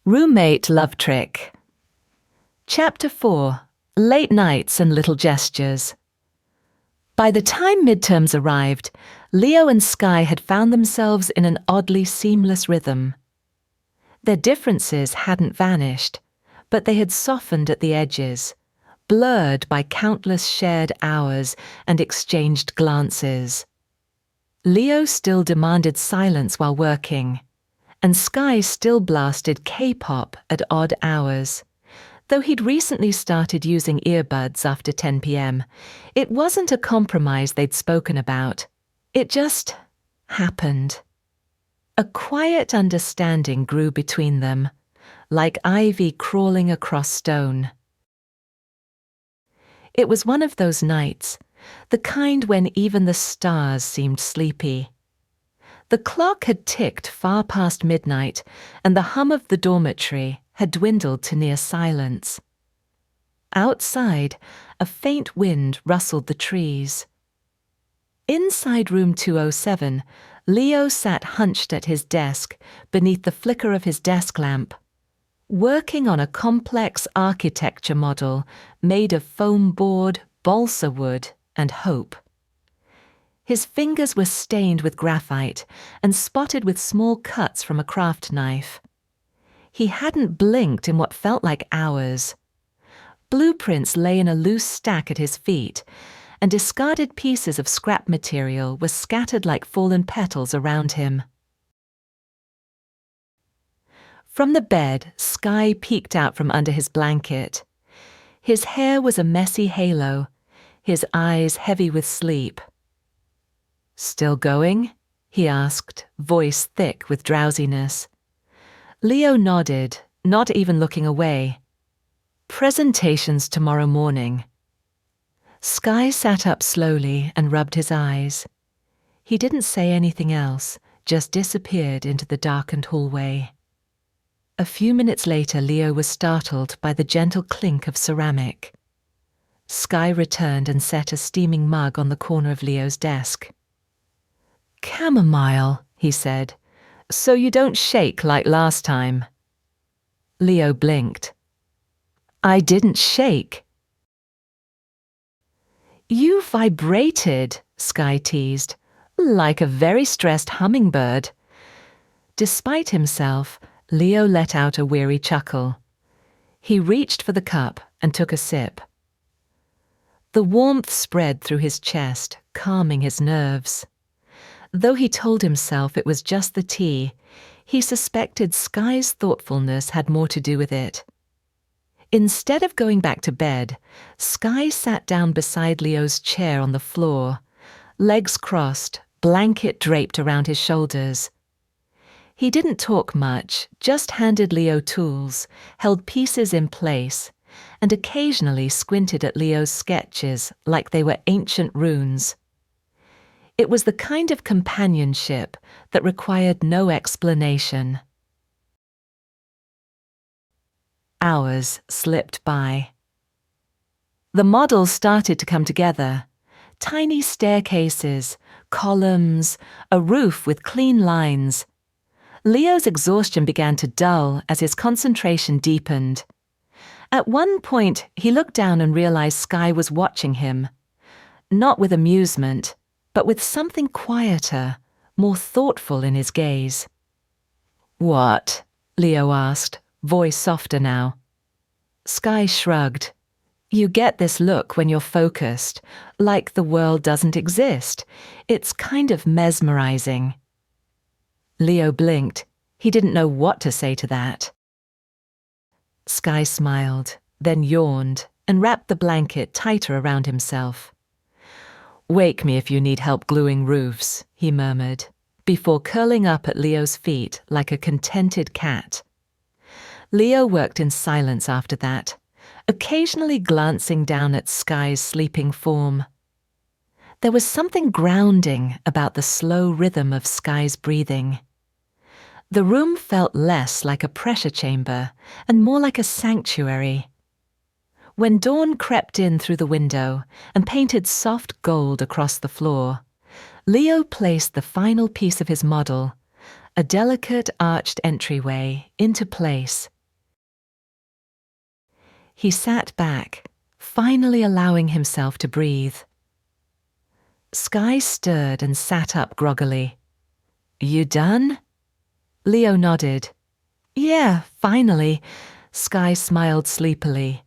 Roommate Love Trick. Chapter 4. Late Nights and Little Gestures. By the time midterms arrived, Leo and Sky had found themselves in an oddly seamless rhythm. Their differences hadn't vanished, but they had softened at the edges, blurred by countless shared hours and exchanged glances. Leo still demanded silence while working, and Sky still blasted K-pop at odd hours. Though he'd recently started using earbuds after 10 p.m, it wasn't a compromise they'd spoken about. It just happened. A quiet understanding grew between them, like ivy crawling across stone. It was one of those nights, the kind when even the stars seemed sleepy. The clock had ticked far past midnight, and the hum of the dormitory had dwindled to near silence. Outside, a faint wind rustled the trees. Inside room 207, Leo sat hunched at his desk beneath the flicker of his desk lamp, working on a complex architecture model made of foam board, balsa wood, and hope. His fingers were stained with graphite and spotted with small cuts from a craft knife. He hadn't blinked in what felt like hours. Blueprints lay in a loose stack at his feet, and discarded pieces of scrap material were scattered like fallen petals around him. From the bed, Sky peeked out from under his blanket. His hair was a messy halo, his eyes heavy with sleep. "Still going?" he asked, voice thick with drowsiness. Leo nodded, not even looking away. "Presentations tomorrow morning." Sky sat up slowly and rubbed his eyes. He didn't say anything else, just disappeared into the darkened hallway. A few minutes later, Leo was startled by the gentle clink of ceramic. Sky returned and set a steaming mug on the corner of Leo's desk. "Chamomile," he said, "so you don't shake like last time." Leo blinked. "I didn't shake." "You vibrated," Sky teased, "like a very stressed hummingbird." Despite himself, Leo let out a weary chuckle. He reached for the cup and took a sip. The warmth spread through his chest, calming his nerves. Though he told himself it was just the tea, he suspected Sky's thoughtfulness had more to do with it. Instead of going back to bed, Sky sat down beside Leo's chair on the floor, legs crossed, blanket draped around his shoulders. He didn't talk much, just handed Leo tools, held pieces in place, and occasionally squinted at Leo's sketches like they were ancient runes. It was the kind of companionship that required no explanation. Hours slipped by. The models started to come together. Tiny staircases, columns, a roof with clean lines. Leo's exhaustion began to dull as his concentration deepened. At one point, he looked down and realized Sky was watching him. Not with amusement, but with something quieter, more thoughtful in his gaze. "What?" Leo asked, voice softer now. Sky shrugged. "You get this look when you're focused, like the world doesn't exist. It's kind of mesmerizing." Leo blinked. He didn't know what to say to that. Sky smiled, then yawned, and wrapped the blanket tighter around himself. "Wake me if you need help gluing roofs," he murmured, before curling up at Leo's feet like a contented cat. Leo worked in silence after that, occasionally glancing down at Sky's sleeping form. There was something grounding about the slow rhythm of Sky's breathing. The room felt less like a pressure chamber and more like a sanctuary. When dawn crept in through the window and painted soft gold across the floor, Leo placed the final piece of his model, a delicate arched entryway into place. He sat back, finally allowing himself to breathe. Skye stirred and sat up groggily. "You done?" Leo nodded. "Yeah, finally." Skye smiled sleepily.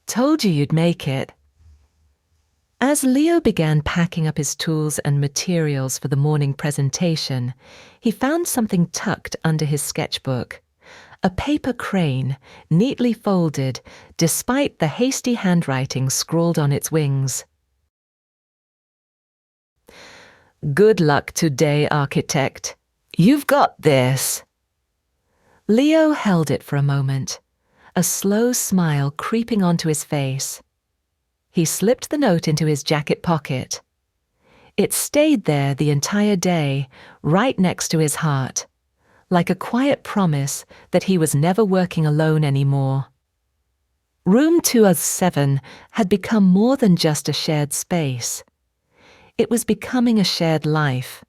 "Told you you'd make it." As Leo began packing up his tools and materials for the morning presentation, he found something tucked under his sketchbook. A paper crane, neatly folded, despite the hasty handwriting scrawled on its wings. "Good luck today, architect. You've got this." Leo held it for a moment, a slow smile creeping onto his face. He slipped the note into his jacket pocket. It stayed there the entire day, right next to his heart, like a quiet promise that he was never working alone anymore. Room 207 had become more than just a shared space. It was becoming a shared life.